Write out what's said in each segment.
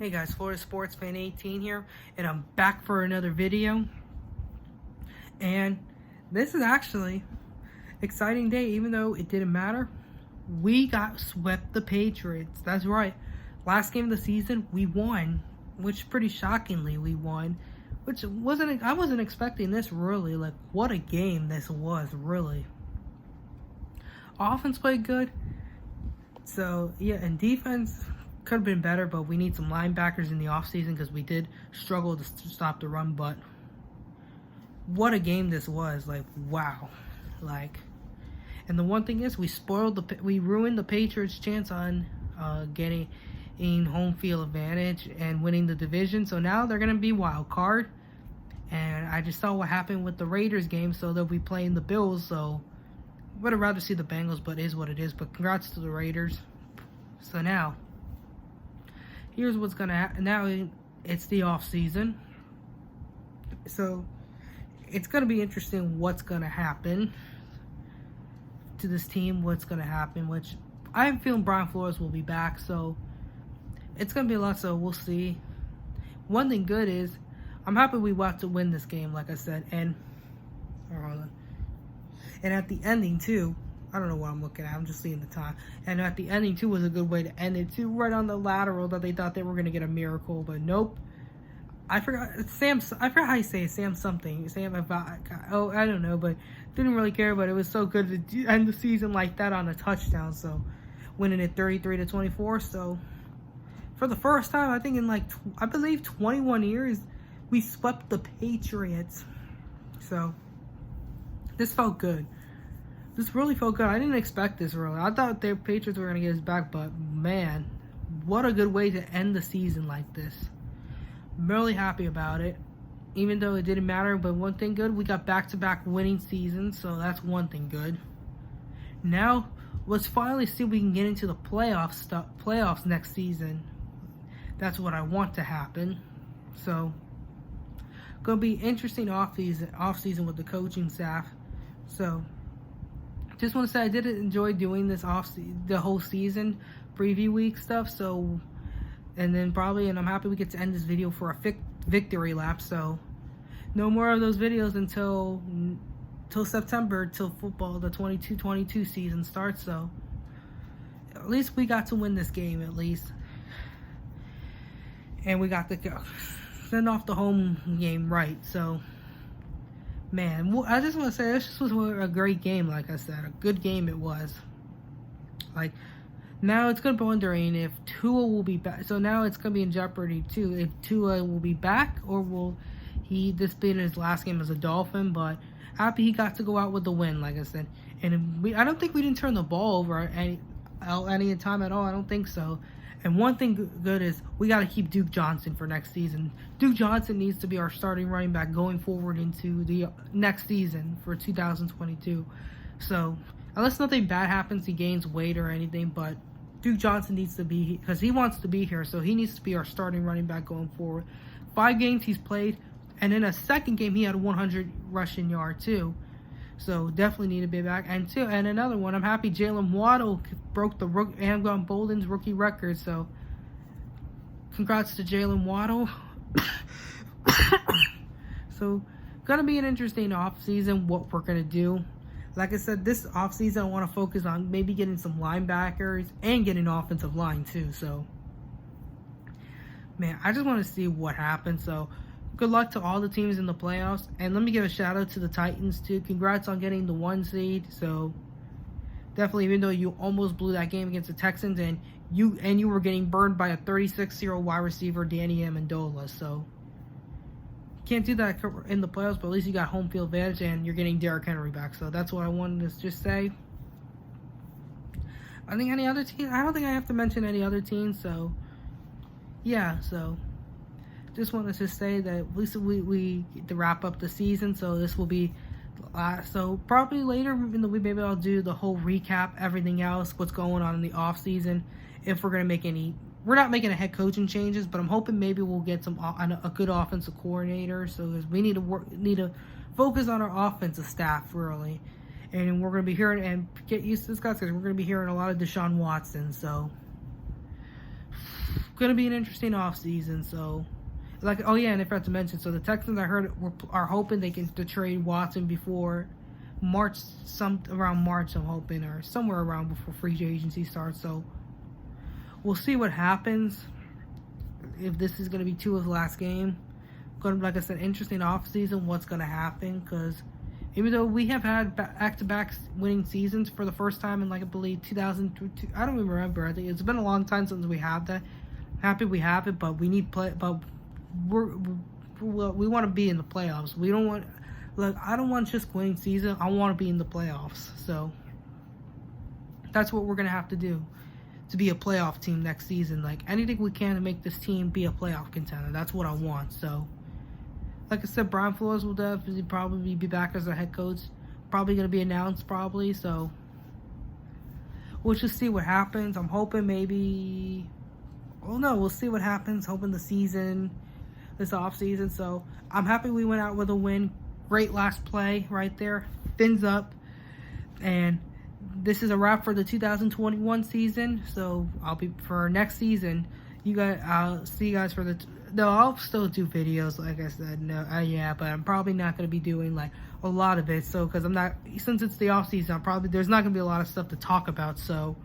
Hey guys, Florida Sports Fan 18 here, and I'm back for another video. And this is actually exciting day, even though it didn't matter. We got swept the Patriots. That's right. Last game of the season, we won, which pretty shockingly we won. Which I wasn't expecting this really. Like, what a game this was, really. Offense played good. So yeah, and defense could have been better, but we need some linebackers in the offseason because we did struggle to stop the run. But what a game this was. Like, wow. Like, and the one thing is, we ruined the Patriots' chance on getting home field advantage and winning the division. So now they're going to be wild card. And I just saw what happened with the Raiders game, so they'll be playing the Bills. So would have rather see the Bengals, but it is what it is. But congrats to the Raiders. So now, here's what's gonna happen. Now it's the off season, so it's gonna be interesting what's gonna happen to this team. What's gonna happen? Which I'm feeling Brian Flores will be back, so it's gonna be a lot. So we'll see. One thing good is I'm happy we got to win this game, like I said, and at the ending too. I don't know what I'm looking at. I'm just seeing the time. And at the ending, too, was a good way to end it, too. Right on the lateral that they thought they were going to get a miracle. But nope. I forgot how you say it. Sam something. Oh, I don't know. But didn't really care. But it was so good to end the season like that on a touchdown. So winning it 33-24. So for the first time, I think in I believe 21 years, we swept the Patriots. So this felt good. This really felt good. I didn't expect this really. I thought the Patriots were going to get us back, but man, what a good way to end the season like this. I'm really happy about it, even though it didn't matter. But one thing good, we got back-to-back winning seasons, so that's one thing good. Now, let's finally see if we can get into the playoffs next season. That's what I want to happen. So, gonna be interesting off season with the coaching staff. So, just want to say I did enjoy doing this the whole season preview week stuff. So, and I'm happy we get to end this video for a victory lap. So, no more of those videos until September, till football, the 22-22 season starts. So, at least we got to win this game, at least, and we got to send off the home game right. So. Man, I just want to say this was a great game, like I said. A good game it was. Like, now it's going to be wondering if Tua will be back. So now it's going to be in jeopardy, too. If Tua will be back, or will this be his last game as a Dolphin. But happy he got to go out with the win, like I said. And I don't think we didn't turn the ball over any time at all. I don't think so. And one thing good is we got to keep Duke Johnson for next season. Duke Johnson needs to be our starting running back going forward into the next season for 2022. So, unless nothing bad happens, he gains weight or anything, but Duke Johnson needs to be, because he wants to be here, so he needs to be our starting running back going forward. 5 games he's played, and in a second game he had 100 rushing yard too. So definitely need to be back. And another one, I'm happy Jalen Waddle broke the Amgon Bolden's rookie record. So congrats to Jalen Waddle. So gonna be an interesting off season. What we're gonna do, like I said, this off season I want to focus on maybe getting some linebackers and getting offensive line too. So man, I just want to see what happens. So. Good luck to all the teams in the playoffs. And let me give a shout out to the Titans too. Congrats on getting the 1 seed. So definitely, even though you almost blew that game against the Texans and you were getting burned by a 36-year-old wide receiver, Danny Amendola. So can't do that in the playoffs, but at least you got home field advantage and you're getting Derrick Henry back. So that's what I wanted to just say. I think any other team, I don't think I have to mention any other teams. So yeah, so just wanted to say that at least we get to wrap up the season. So this will be so probably later in the week, maybe I'll do the whole recap, everything else, what's going on in the off season. If we're gonna make we're not making a head coaching changes, but I'm hoping maybe we'll get a good offensive coordinator. So we need to focus on our offensive staff really, and we're gonna be hearing and get used to this, guys, because we're gonna be hearing a lot of Deshaun Watson. So gonna be an interesting offseason. So, like, oh yeah, and I forgot to mention. So the Texans, I heard, are hoping they can trade Watson before March, around March. I'm hoping, or somewhere around before free agency starts. So we'll see what happens. If this is gonna be Tua's last game, like I said, interesting offseason. What's gonna happen? Because even though we have had back-to-back winning seasons for the first time in, like, I believe 2002, I don't even remember. I think it's been a long time since we have that. Happy we have it, but we need play. But we want to be in the playoffs. We don't want, look, I don't want just winning season. I want to be in the playoffs. So that's what we're gonna have to do to be a playoff team next season. Like, anything we can to make this team be a playoff contender. That's what I want. So, like I said, Brian Flores will definitely probably be back as a head coach. Probably going to be announced, probably. So, we'll just see what happens. I'm hoping maybe... Well, no, we'll see what happens. Hoping this offseason. So, I'm happy we went out with a win. Great last play right there. Fins up. And this is a wrap for the 2021 season. So, for next season, I'll see you guys for the... No, I'll still do videos, like I said. No, yeah, but I'm probably not going to be doing, like, a lot of it. So, because since it's the off season, there's not going to be a lot of stuff to talk about. So,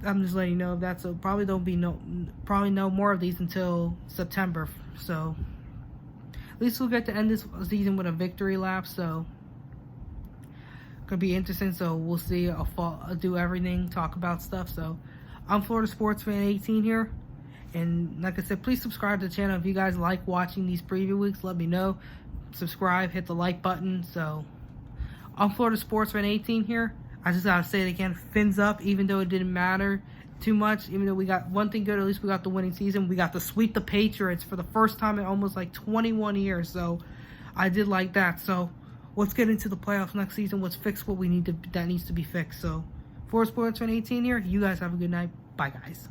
I'm just letting you know that. So, probably no more of these until September. So, at least we'll get to end this season with a victory lap. So, gonna be interesting. So, we'll see. I'll do everything, talk about stuff. So, I'm Florida Sports Fan 18 here. And like I said, please subscribe to the channel. If you guys like watching these preview weeks, let me know. Subscribe, hit the like button. So, I'm Florida Sports Fan 18 here. I just gotta say it again, fins up, even though it didn't matter too much. Even though we got one thing good, at least we got the winning season. We got to sweep the Patriots for the first time in almost like 21 years. So, I did like that. So, let's get into the playoffs next season. Let's fix what that needs to be fixed. So, Florida Sports Fan 18 here. You guys have a good night. Bye, guys.